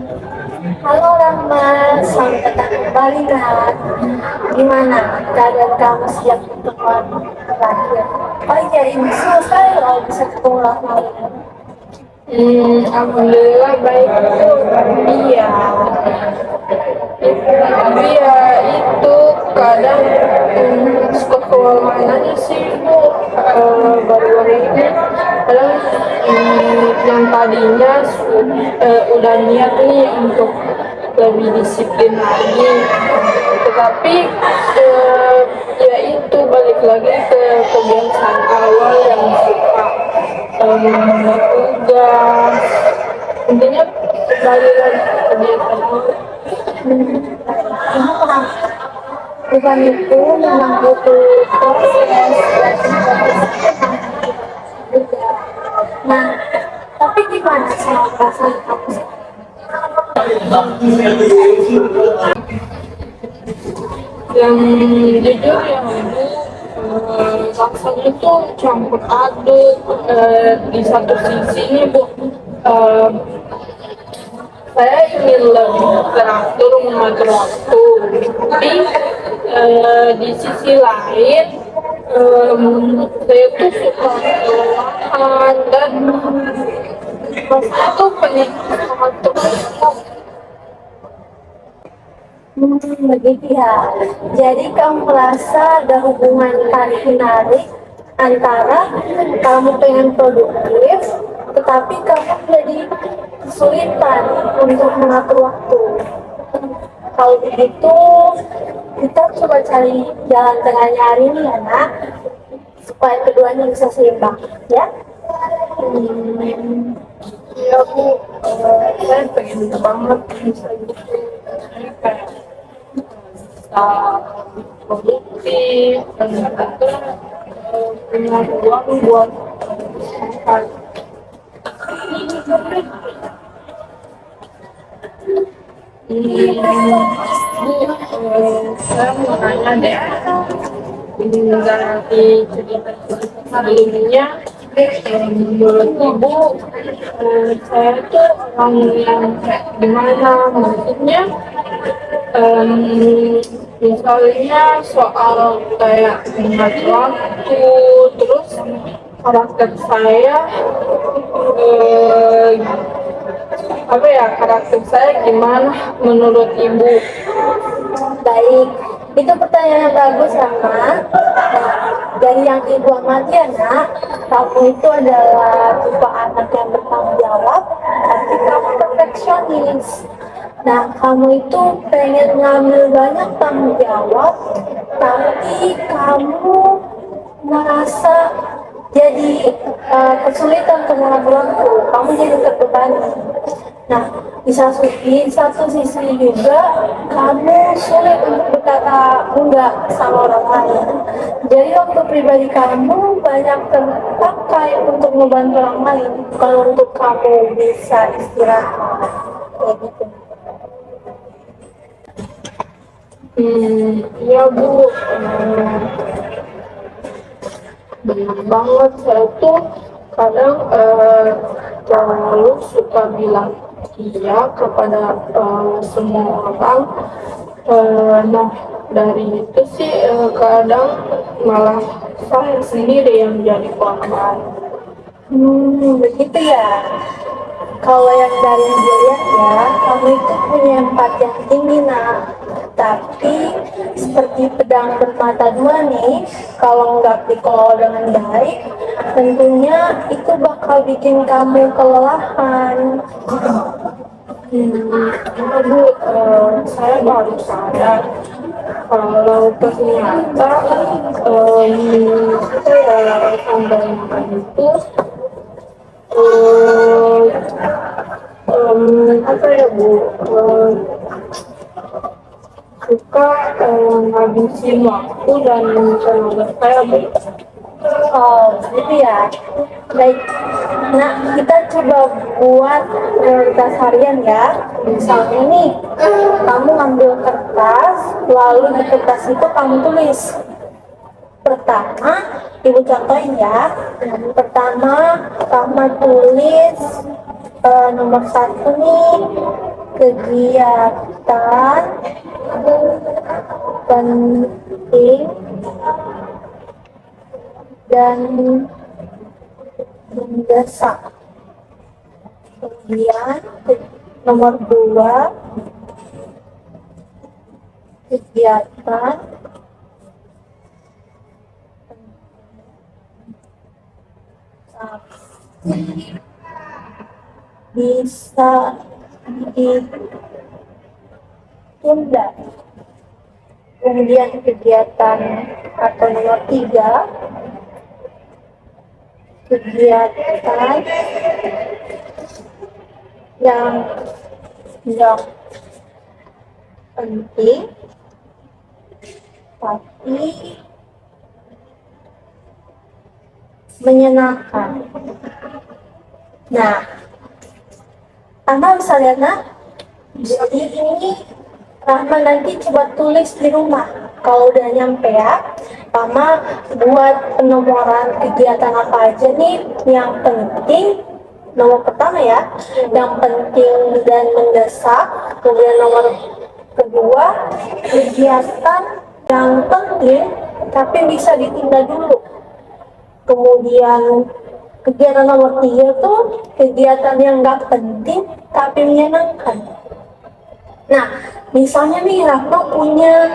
Halo Rama, selamat datang kembali Nak. Gimana keadaan kamu sejak pertemuan terakhir? Oh iya, ini selesai loh bisa ketemu lagi. Alhamdulillah baik. Iya, tapi ya itu kadang suka kewalahan aja sih bu. Baru-baru ini kadang yang tadinya udah niat nih untuk lebih disiplin lagi, tetapi ya itu balik lagi ke kebiasaan awal yang suka tugas, intinya balik lagi ke kebiasaan awal. Bukan itu memang butuh proses dan proses juga. Nah, tapi gimana sih perasaan kamu Yang jujur yang ini rasanya tuh campur aduk. Di satu sisi nih bu, eh, saya ingin lebih teratur mengatur waktu, tapi di sisi lain saya tuh suka kelelahan dan rasanya tuh pengen semangat terus. begitu ya. Jadi kamu merasa ada hubungan tarik menarik antara kamu pengen produktif, tetapi kamu jadi kesulitan untuk mengatur waktu. Kalau begitu, kita coba cari jalan tengahnya hari ini ya nak, supaya keduanya bisa seimbang, ya. Ya bu, saya pengen banget bisa gitu. Saya kayak bisa produktif dan juga punya uang buat makan. Saya mau nanya deh, dari cerita sebelumnya, menurut ibu, saya tuh orang yang kayak gimana? Maksudnya, misalnya soal kayak mengatur waktu, terus karakter saya, eh, apa ya, karakter saya gimana menurut ibu? Baik, itu pertanyaan yang bagus sama. Nah, dari yang ibu amati ya nak, kamu itu adalah tipe anak yang bertanggung jawab, tapi kamu perfeksionis. Nah, kamu itu pengen ngambil banyak tanggung jawab, tapi kamu merasa jadi kesulitan untuk mengatur waktu, kamu jadi terbebani. Nah, di satu sisi juga kamu sulit untuk berkata enggak sama orang lain. Jadi waktu pribadi kamu banyak terpakai untuk membantu orang lain, bukan untuk kamu bisa istirahat. Kayak gitu. Iya bu, benar banget. Saya tuh kadang terlalu suka bilang iya kepada semua orang. Nah, dari itu sih kadang malah saya sendiri yang jadi korban. Begitu ya. Kalau yang dari yang gue lihat ya, kamu itu punya empati yang tinggi nak. Tapi seperti pedang bermata dua nih, kalau nggak dikelola dengan baik, tentunya itu bakal bikin kamu kelelahan. Bu, saya baru sadar kalau ternyata saya sampai itu apa ya bu, suka ngabisin waktu dan tenaga saya bu. Oh, gitu ya. Baik. Nah, kita coba buat prioritas harian ya. Misalnya nih, kamu ambil kertas, lalu di kertas itu kamu tulis. Pertama, ibu contohin ya. Pertama, kamu tulis nomor satu nih, kegiatan penting dan mendesak. Kemudian nomor 2, kegiatan tapi bisa ditunda. Kemudian kegiatan atau nomor 3, kegiatan yang penting tapi menyenangkan. Nah, Rahma bisa lihat, nah, jadi ini Rahma nanti coba tulis di rumah. Kalau udah nyampe ya, Rahma buat penomoran kegiatan apa aja nih yang penting. Nomor pertama ya, yang penting dan mendesak. Kemudian nomor kedua, kegiatan yang penting tapi bisa ditunda dulu. Kemudian kegiatan nomor 3 tuh kegiatan yang nggak penting tapi menyenangkan. Nah, misalnya nih Rahma punya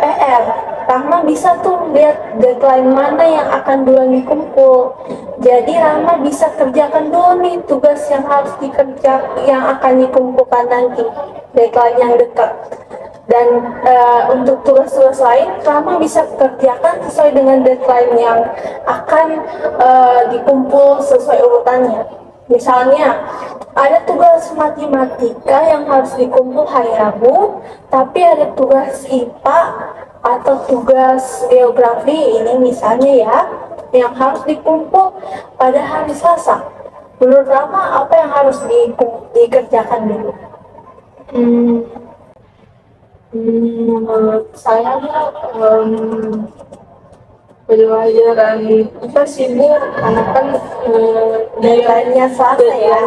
PR, Rahma bisa tuh lihat deadline mana yang akan duluan dikumpul. Jadi Rahma bisa kerjakan dulu nih tugas yang harus dikerjakan, yang akan dikumpulkan nanti, deadline yang dekat. Dan untuk tugas-tugas lain, Rahma bisa kerjakan sesuai dengan deadline yang akan dikumpul sesuai urutannya. Misalnya, ada tugas matematika yang harus dikumpul hari Rabu, tapi ada tugas IPA atau tugas geografi ini misalnya ya, yang harus dikumpul pada hari Selasa. Menurut Rahma, apa yang harus dikerjakan dulu? Menurut saya pelajaran kita sibuk karena kan Deadline-nya Selasa ya.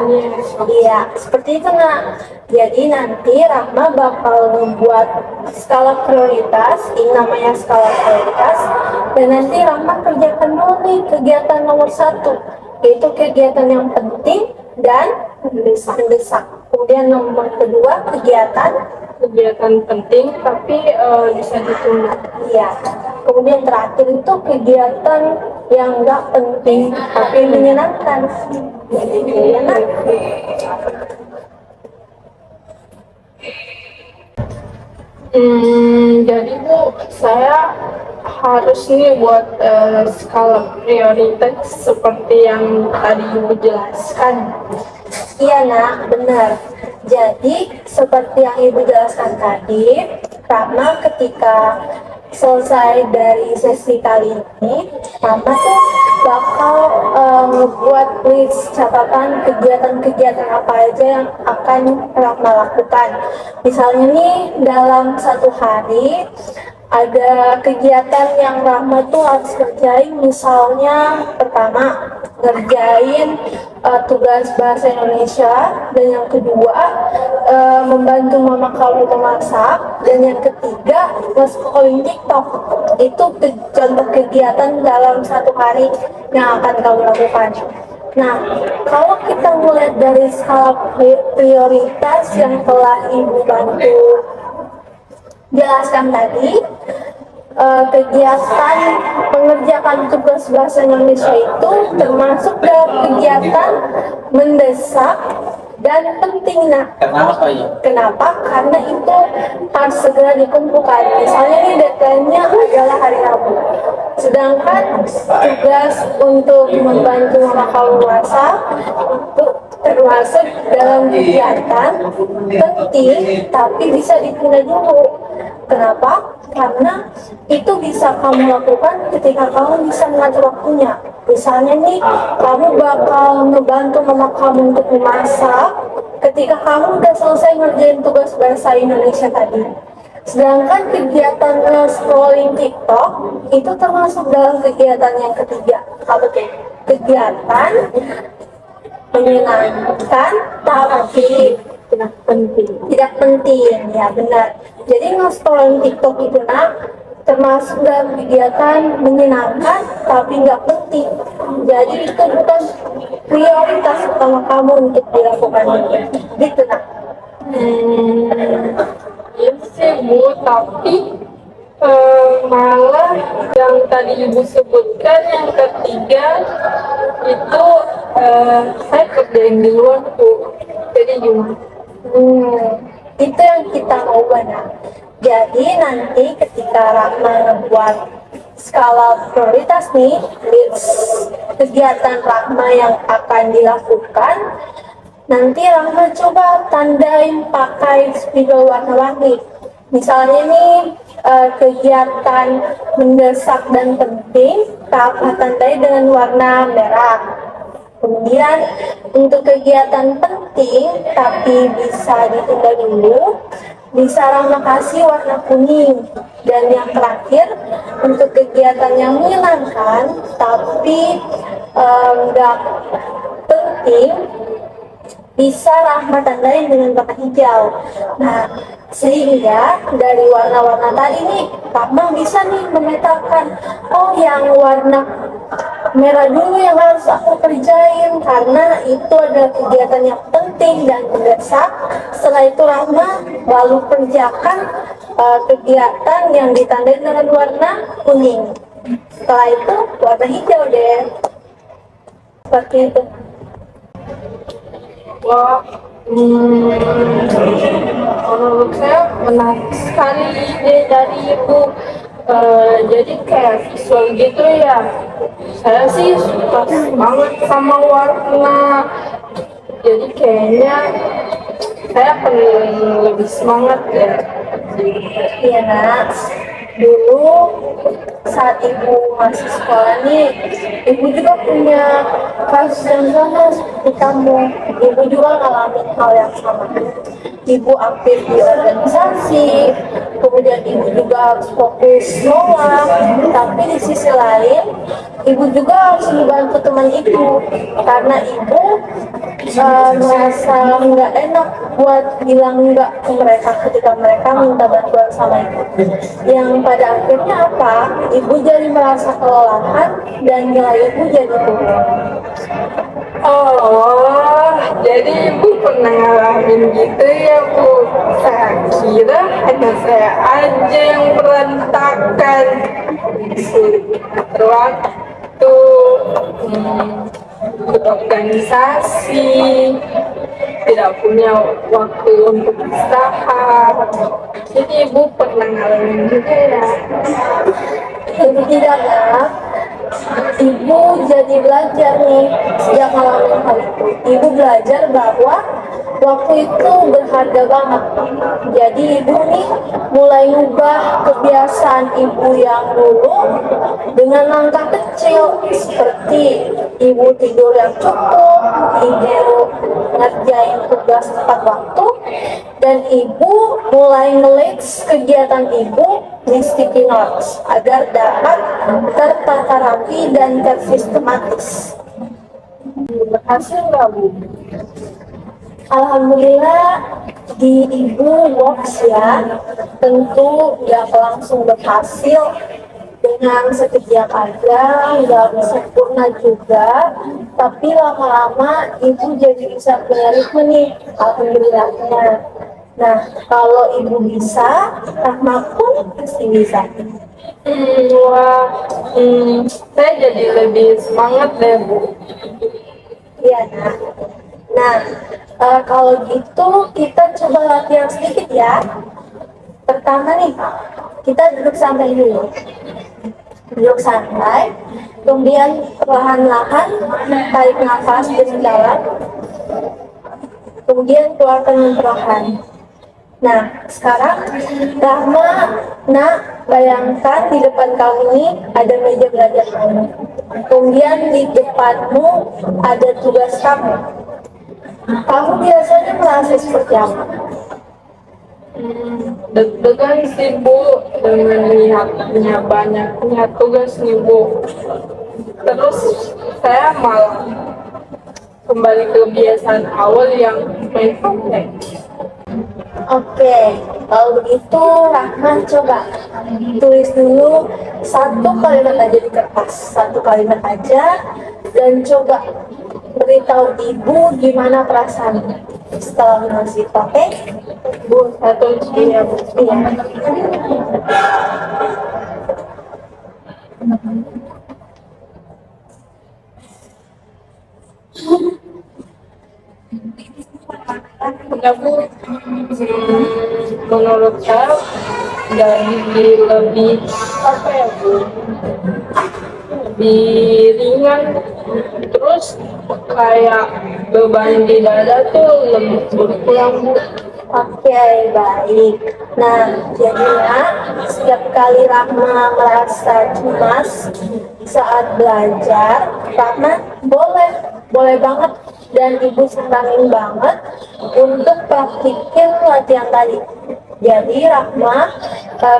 Iya, seperti itu nak. Jadi nanti Rahma bakal membuat skala prioritas, ini namanya skala prioritas. Dan nanti Rahma kerjakan dulu nih kegiatan nomor 1, yaitu kegiatan yang penting dan mendesak. Kemudian nomor kedua, kegiatan penting tapi bisa ditunda. iya. Kemudian terakhir itu kegiatan yang nggak penting tapi menyenangkan. Jadi enak. Jadi Bu, saya harus nih buat skala prioritas seperti yang tadi Ibu jelaskan. Iya nak, benar. Jadi seperti yang Ibu jelaskan tadi, Rahma ketika selesai dari sesi kali ini, Rahma tuh bakal ngebuat list catatan kegiatan-kegiatan apa aja yang akan Rahma lakukan. Misalnya nih dalam satu hari ada kegiatan yang Rahma tuh harus kerjain, misalnya pertama ngerjain tugas bahasa Indonesia, dan yang kedua membantu mama kamu memasak, dan yang ketiga nge-scrolling TikTok. Itu contoh kegiatan dalam satu hari yang akan kamu lakukan. Nah, kalau kita mulai dari skala prioritas yang telah Ibu bantu jelaskan tadi, kegiatan mengerjakan tugas bahasa Indonesia itu termasuk dalam kegiatan mendesak dan penting. Nah, kenapa? Karena itu harus segera dikumpulkan. Misalnya ini deadline-nya adalah hari Rabu, sedangkan tugas untuk membantu mama kamu masak itu termasuk dalam kegiatan penting tapi bisa ditunda dulu. Kenapa? Karena itu bisa kamu lakukan ketika kamu bisa mengatur waktunya. Misalnya nih, kamu bakal ngebantu mama kamu untuk memasak ketika kamu udah selesai ngerjain tugas bahasa Indonesia tadi. Sedangkan kegiatan scrolling TikTok itu termasuk dalam kegiatan yang ketiga. Apa tuh? Kegiatan menyenangkan tapi tidak penting. Tidak penting, ya benar. Jadi nge-scroll TikTok itu termasuk dalam kegiatan menyenangkan tapi nggak penting. Jadi itu bukan prioritas utama kamu untuk dilakukan gitu nak. Iya sih Bu, tapi malah yang tadi Ibu sebutkan yang ketiga itu saya kerjain di luar Bu. Jadi gimana? Itu yang kita mau benar. Jadi nanti ketika Rahma membuat skala prioritas nih, list kegiatan Rahma yang akan dilakukan, nanti Rahma coba tandain pakai spidol warna-warni. Misalnya nih kegiatan mendesak dan penting, Rahma tandai dengan warna merah. Kemudian untuk kegiatan penting tapi bisa ditunda dulu, bisa Rahma kasih warna kuning. Dan yang terakhir untuk kegiatan yang menyenangkan tapi nggak penting, bisa Rahma tandai dengan warna hijau. Nah, sehingga dari warna-warna tadi nih, Rahma bisa nih memetakan, oh yang warna merah dulu yang harus aku kerjain karena itu adalah kegiatan yang penting dan mendesak. Setelah itu Rahma lalu kerjakan kegiatan yang ditandai dengan warna kuning. Setelah itu warna hijau deh. Seperti itu. Wah, menurut saya menarik sekali ide dari Ibu. Jadi kayak visual gitu ya. Saya sih suka banget sama warna. Jadi kayaknya saya akan lebih semangat ya. Iya nak, dulu saat ibu masih sekolah nih, ibu juga punya kasus yang sama seperti kamu. Ibu juga ngalamin hal yang sama. Ibu aktif di organisasi, kemudian ibu juga harus fokus sekolah, tapi di sisi lain ibu juga harus membantu teman ibu karena ibu merasa nggak enak buat bilang enggak ke mereka ketika mereka minta bantuan sama ibu. Yang pada akhirnya apa? Ibu jadi merasa kelelahan dan nilai ibu jadi turun. Oh, jadi Ibu pernah ngalamin gitu ya Bu? Saya kira hanya saya aja yang berantakan. Waktu ikut organisasi, tidak punya waktu untuk istirahat. Jadi Ibu pernah ngalamin juga ya? Tentu tidak ya. Ibu jadi belajar nih sejak ngalamin hal itu. Ibu belajar bahwa waktu itu berharga banget. Jadi ibu nih mulai ngubah kebiasaan ibu yang dulu dengan langkah kecil seperti ibu tidur yang cukup, ibu ngerjain tugas tepat waktu, dan ibu mulai nge-list kegiatan ibu di sticky notes agar dapat tertata rapi dan tersistematis. Berhasil nggak Bu? Alhamdulillah di ibu works ya, tentu nggak langsung berhasil dengan sekejap aja, nggak sempurna juga, tapi lama-lama ibu jadi bisa punya ritme nih, alhamdulillahnya. Nah, kalau ibu bisa, Rahma pun pasti bisa. Saya jadi lebih semangat deh Bu. Iya, nah, kalau gitu kita coba latihan sedikit ya. Pertama nih, kita duduk santai dulu. Duduk santai, kemudian perlahan-lahan tarik nafas dengan dalam, kemudian keluarkan dengan perlahan. Nah, sekarang Rahma, nak, bayangkan di depan kamu ini ada meja belajar kamu. Kemudian di depanmu ada tugas kamu. Kamu biasanya merasa seperti apa? Deg-degan sih Bu, dengan lihatnya banyaknya tugas nih Bu. Terus saya malah kembali ke kebiasaan awal yang main HP. Oke, kalau begitu Rahman coba tulis dulu satu kalimat aja di kertas, satu kalimat aja, dan coba beritahu ibu gimana perasaannya setelah menulis itu. Oke? Bu, saya tulis dulu ya, Bu. Iya. Ya, Bu. Menurut saya jadi lebih apa ya, Bu? Lebih ringan, terus kayak beban di dada tuh lebih berkurang, Bu. Oke, baik. Nah, jadinya setiap kali Rahma merasa cemas saat belajar, Rahma boleh banget dan ibu senangin banget untuk praktikin latihan tadi. Jadi Rahma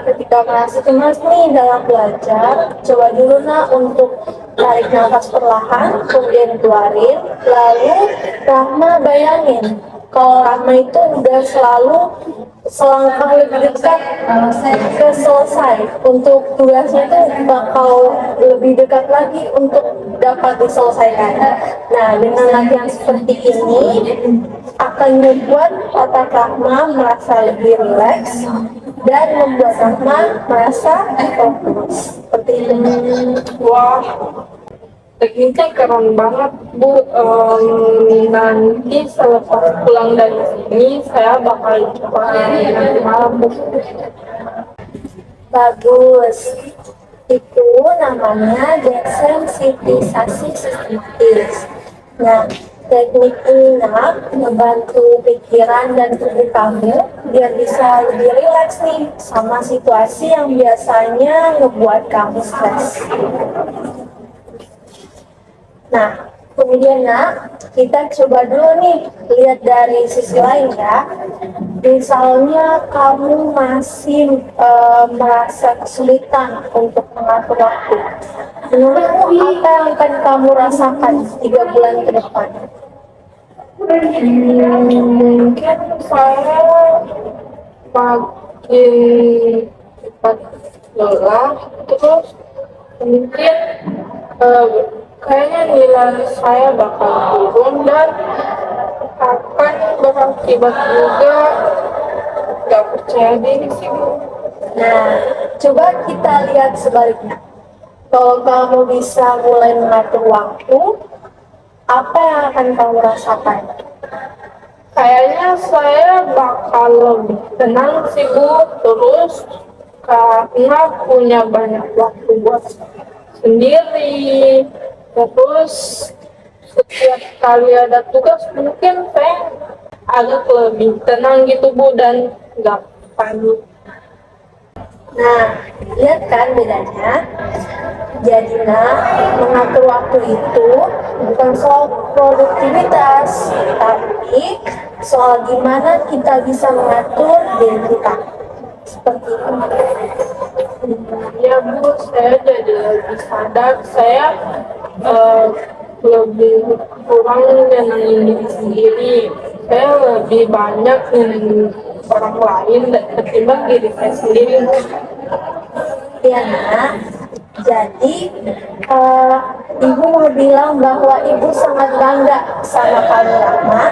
ketika merasa cemas nih dalam belajar, coba dulu nak untuk tarik nafas perlahan, kemudian keluarin, lalu Rahma bayangin kalau Rahma itu udah selalu selangkah lebih dekat ke selesai, untuk tugasnya itu bakal lebih dekat lagi untuk dapat diselesaikan. Nah, dengan latihan seperti ini akan membuat otak Rahma merasa lebih rileks dan membuat Rahma merasa fokus. Seperti itu. Wah, tekniknya keren banget, Bu. Nanti selepas pulang dari sini saya bakal coba nanti malam, Bu. Bagus. Itu namanya desensitisasi sistematis. Nah, teknik ini nak membantu pikiran dan tubuh kamu biar bisa lebih rileks nih sama situasi yang biasanya ngebuat kamu stres. Nah, kemudian nak, kita coba dulu nih lihat dari sisi lain ya. Misalnya kamu masih merasa kesulitan untuk mengatur waktu. Menurutmu apa yang akan kamu rasakan 3 bulan ke depan? Mungkin saya makin cepat lelah, terus mungkin kayaknya nilai saya bakal turun dan akan berakibat juga gak percaya diri sih, Bu. Nah, coba kita lihat sebaliknya. Kalau kamu bisa mulai mengatur waktu, apa yang akan kamu rasakan? Kayaknya saya bakal lebih tenang sih, Bu, terus karena punya banyak waktu buat sendiri, terus setiap kali ada tugas mungkin saya agak lebih tenang gitu, Bu, dan nggak panik. Nah, lihat kan bedanya? Jadi mengatur waktu itu bukan soal produktivitas, tapi soal gimana kita bisa mengatur diri kita. Seperti itu. Ya, Bu, saya jadi lebih sadar, saya lebih kurang nyenengin diri sendiri. Saya lebih banyak nyenengin orang lain dan ketimbang diri saya sendiri. Ya, nak. Jadi, ibu mau bilang bahwa ibu sangat bangga sama kamu, Rahma.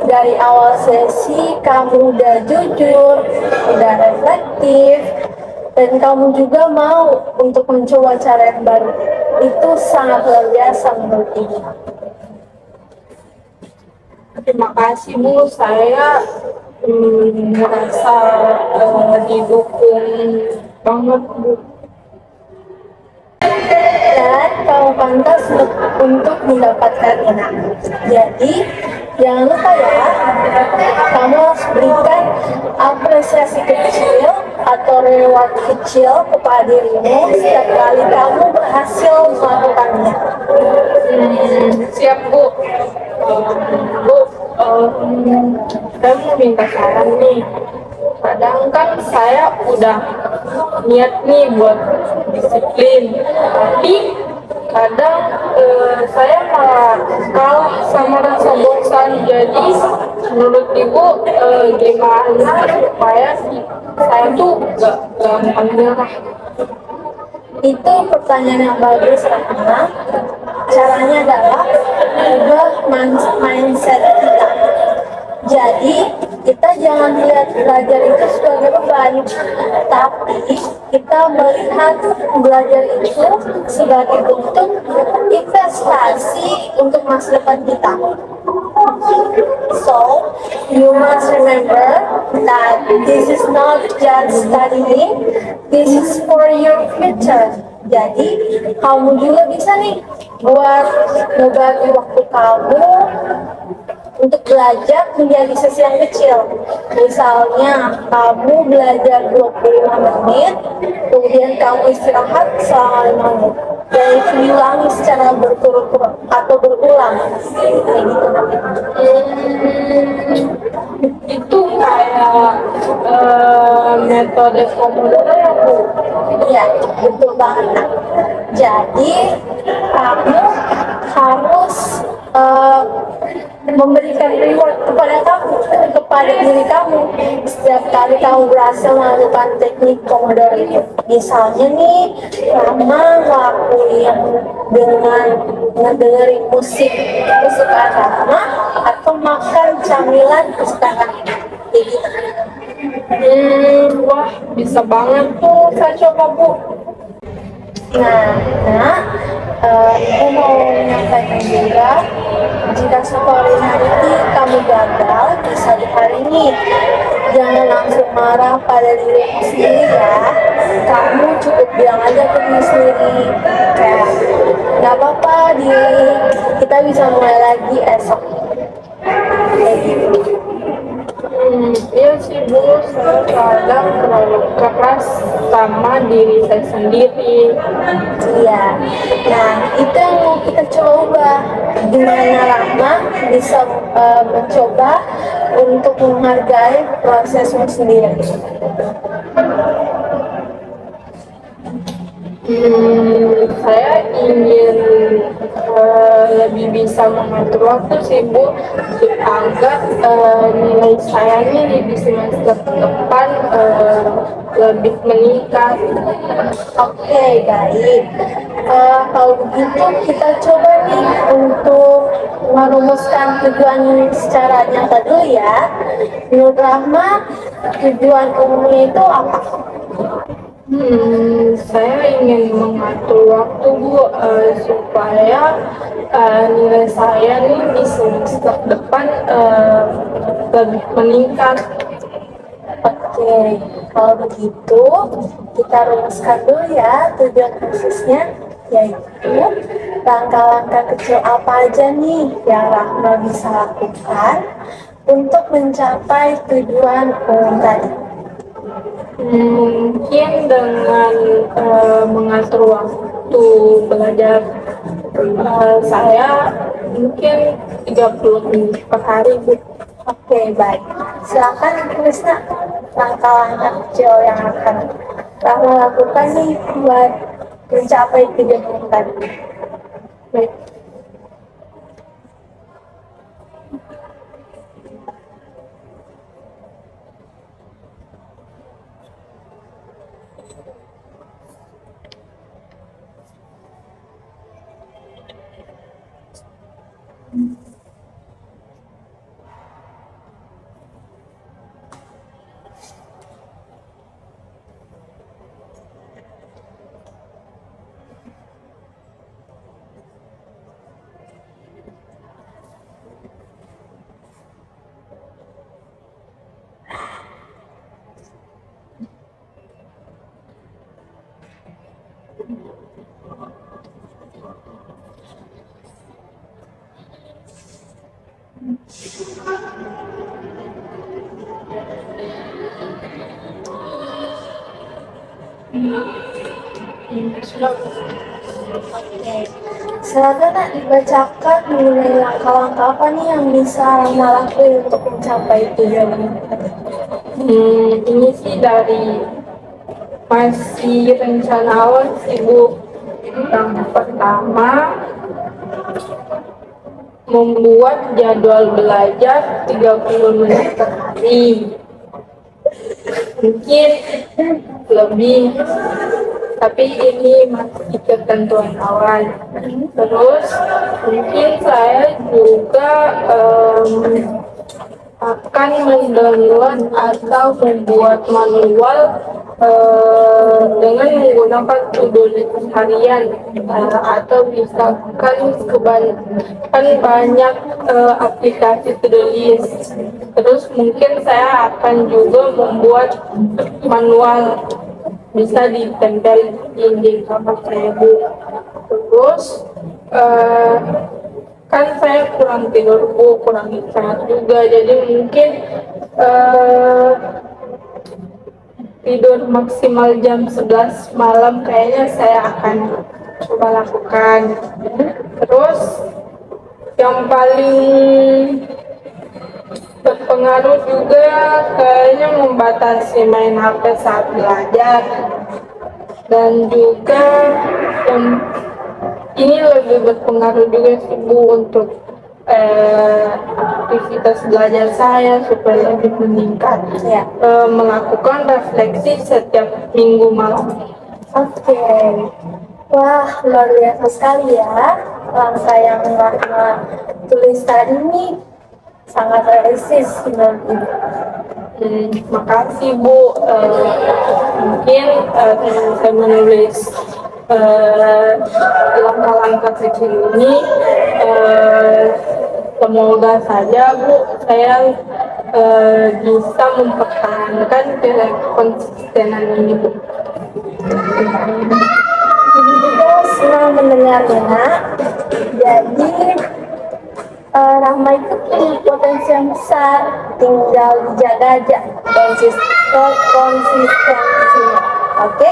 Dari awal sesi, kamu udah jujur, udah reflektif, dan kamu juga mau untuk mencoba cara yang baru. Itu sangat luar biasa menurut ibu. Terima kasih, Bu. Saya merasa didukung banget, Bu. Dan kamu pantas untuk mendapatkan enak. Jadi, jangan lupa ya, kamu harus berikan apresiasi kecil atau reward kecil kepada dirimu setiap kali kamu berhasil melakukannya. Siap, Bu. Bu, saya mau minta saran nih. Kadang kan saya udah niat nih buat disiplin, tapi kadang saya malah kalah sama rasa bosan. Jadi menurut ibu gimana supaya saya tuh gak gampang nyerah? Itu pertanyaan yang bagus, Rahma. Caranya adalah ubah mindset kita. Jadi, kita jangan lihat belajar itu sebagai beban, tapi kita melihat belajar itu sebagai bentuk investasi untuk masa depan kita. So, you must remember that this is not just studying, this is for your future. Jadi, kamu juga bisa nih buat ngebagi waktu kamu untuk belajar menjadi sesi yang kecil. Misalnya, kamu belajar 25 menit, kemudian kamu istirahat selama 5 menit. Dan itu diulangi secara berturut-turut atau berulang. Kayak gitu. Itu kayak metode Pomodoro ya Bu? Iya, betul banget. Nak. Jadi, kamu harus memberikan reward kepada diri kamu setiap kali kamu berhasil melakukan teknik Pomodoro itu. Misalnya nih, Rama ngelakuin dengan ngedengerin musik kesukaan Rama atau makan camilan kesukaan Rama. Jadi, Wah, bisa banget tuh saya coba Bu. Ibu mau menyampaikan juga, jika satu hari nanti kamu gagal di satu hari ini, jangan langsung marah pada dirimu sendiri ya. Kamu cukup bilang aja ke diri sendiri, kayak gak apa-apa diri, kita bisa mulai lagi esok. Kayak gitu. Iya sih Bu, saya kadang terlalu keras sama diri saya sendiri. Iya, nah itu yang mau kita coba. Gimana Rahma bisa mencoba untuk menghargai prosesmu sendiri. Saya ingin lebih bisa mengatur waktu sih Bu, agar nilai saya nih di semester depan lebih meningkat. Oke, baik. Kalau begitu kita coba nih untuk merumuskan tujuan secara nyata dulu ya. Menurut Rahma, tujuan umumnya itu apa? Saya ingin mengatur waktu Bu, supaya nilai saya nih di semester depan lebih meningkat. Oke, kalau begitu kita rumuskan dulu ya tujuan khususnya, yaitu langkah-langkah kecil apa aja nih yang Rahma bisa lakukan untuk mencapai tujuan umum tadi. Mungkin dengan mengatur waktu belajar saya mungkin 30 menit per hari Bu. Oke, baik. Silakan Krisna, langkah-langkah kecil yang akan Rahma lakukan nih buat mencapai tujuan umum tadi. Baik. Oke, silakan Nak dibacakan mengenai langkah-langkah apa nih yang bisa Rahma lakuin untuk mencapai tujuan ini. Ini sih dari masih rencana awal sih Bu. Yang pertama, membuat jadwal belajar 30 menit per hari. Mungkin lebih, tapi ini masih ketentuan awal. Terus mungkin saya juga akan mendownload atau membuat manual dengan menggunakan to-do list harian, atau misalkan kan banyak aplikasi to-do list. Terus mungkin saya akan juga membuat manual, bisa ditempel di dinding kamar saya, Bu. Terus kan saya kurang tidur, Bu, kurang istirahat juga, jadi mungkin tidur maksimal jam 11 malam kayaknya saya akan coba lakukan. Terus yang paling berpengaruh juga kayaknya membatasi main HP saat belajar, dan juga yang ini lebih berpengaruh juga sih, Bu, untuk aktivitas belajar saya supaya lebih meningkat. Ya. Melakukan refleksi setiap minggu malam. Oke. Wah, luar biasa sekali ya. Langkah yang Rahma tulis tadi ini sangat realistis menurutku. Makasih, Bu. Mungkin saya menulis langkah-langkah kecil ini, semoga saja, Bu, saya bisa mempertahankan konsistenan ini, Bu. Ibu juga senang mendengarnya, Nak. Jadi, Rahma itu punya potensi yang besar, tinggal dijaga aja konsistensinya. Oke?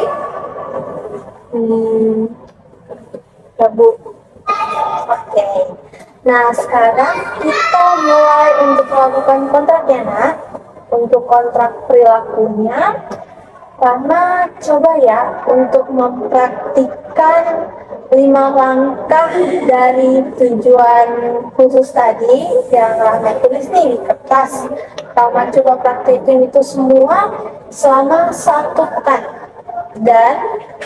Ya, Bu. Oke. Nah, sekarang kita mulai untuk melakukan kontrak ya, Nak. Untuk kontrak perilakunya, Rahma coba ya untuk mempraktikkan 5 langkah dari tujuan khusus tadi yang Rahma tulis nih di kertas. Rahma coba praktikin itu semua selama 1 pekan. Dan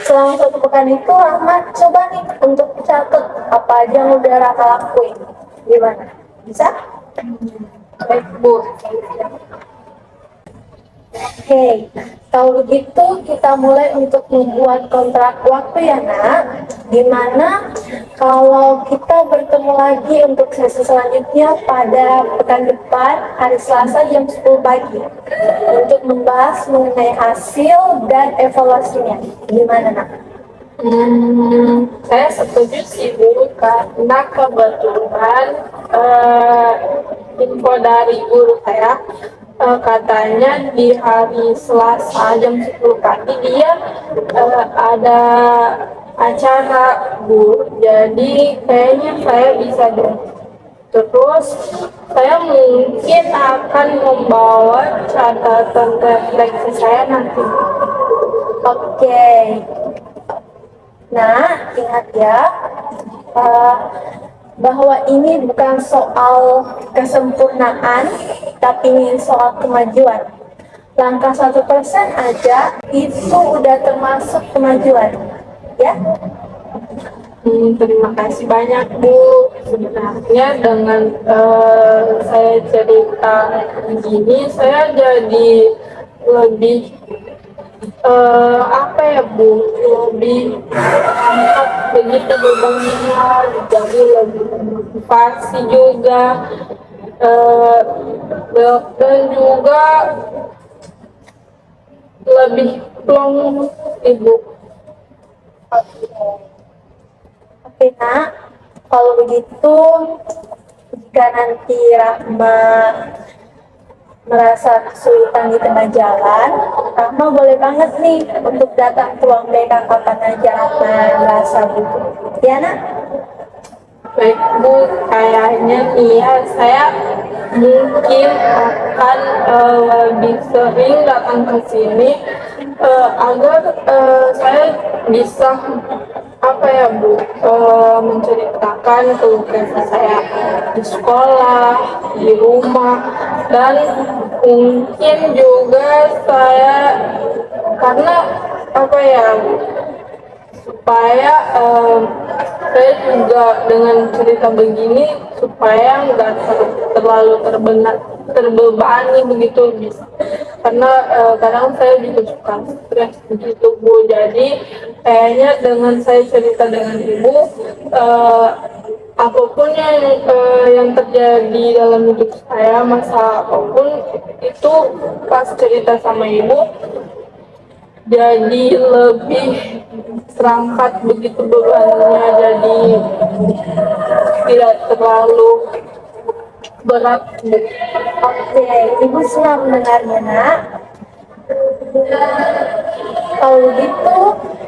selama 1 pekan itu Rahma coba nih untuk catat apa aja yang udah Rahma lakuin. Gimana? Bisa? Baik, Bu. Oke, kalau begitu kita mulai untuk membuat kontrak waktu ya, Nak. Dimana kalau kita bertemu lagi untuk sesi selanjutnya pada pekan depan hari Selasa jam 10 pagi untuk membahas mengenai hasil dan evaluasinya. Gimana, Nak? Saya setuju sih, Bu, karena kebetulan info dari guru saya, katanya di hari Selasa jam 10 pagi dia ada acara, Bu. Jadi kayaknya saya bisa deh. Terus saya mungkin akan membawa catatan refleksi saya nanti. Oke. Nah, ingat ya, bahwa ini bukan soal kesempurnaan, tapi ini soal kemajuan. Langkah 1% aja itu udah termasuk kemajuan, ya. Terima kasih banyak, Bu. Sebenarnya dengan saya cerita begini, saya jadi lebih apa ya, Bu, lebih angkat begitu bebannya, jadi lebih motivasi juga, dan juga lebih plong, Ibu. Oke, Nak. Kalau begitu, jika nanti Rahma merasa kesulitan di tengah jalan, Rahma boleh banget nih untuk datang ke ruang BK kapan aja Rahma merasa butuh. Ya, Nak? Baik, Bu, kayaknya iya, saya mungkin akan lebih sering datang ke sini agar saya bisa apa ya Bu, menceritakan keluh kesah saya di sekolah, di rumah, dan mungkin juga saya karena apa ya supaya saya juga dengan cerita begini supaya nggak terlalu terbebani begitu bisa karena kadang saya juga suka stres begitu Bu. Jadi kayaknya dengan saya cerita dengan ibu apapun yang terjadi dalam hidup saya, masa apapun itu pas cerita sama ibu jadi lebih terangkat begitu bebannya, jadi tidak terlalu berat. Oke, Ibu senang mendengarnya, Nak. Kalau gitu,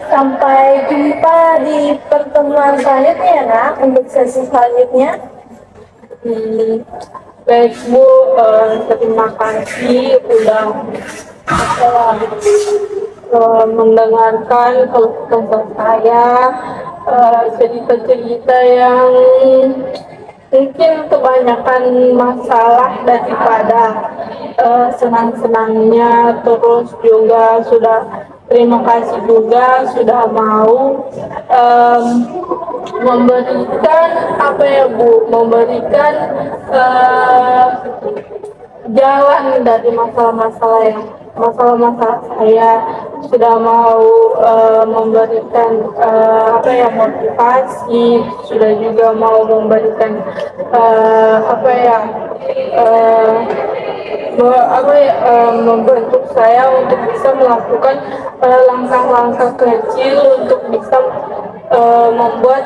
sampai jumpa di pertemuan selanjutnya ya, Nak, untuk sesi selanjutnya. Baik Bu, terima kasih udah mendengarkan keluh kesah saya, cerita-cerita yang mungkin kebanyakan masalah daripada senang-senangnya. Terus juga sudah terima kasih juga sudah mau memberikan apa ya Bu, memberikan jalan dari masalah-masalah saya, sudah mau memberikan apa ya motivasi, sudah juga mau memberikan apa ya membantu saya untuk bisa melakukan langkah-langkah kecil untuk bisa membuat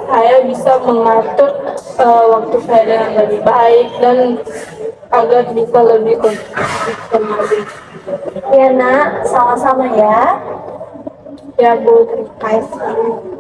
saya bisa mengatur waktu saya dengan lebih baik dan agar bisa lebih konsisten kembali. Ya, Nak, sama-sama ya. Ya Bu, terima kasih.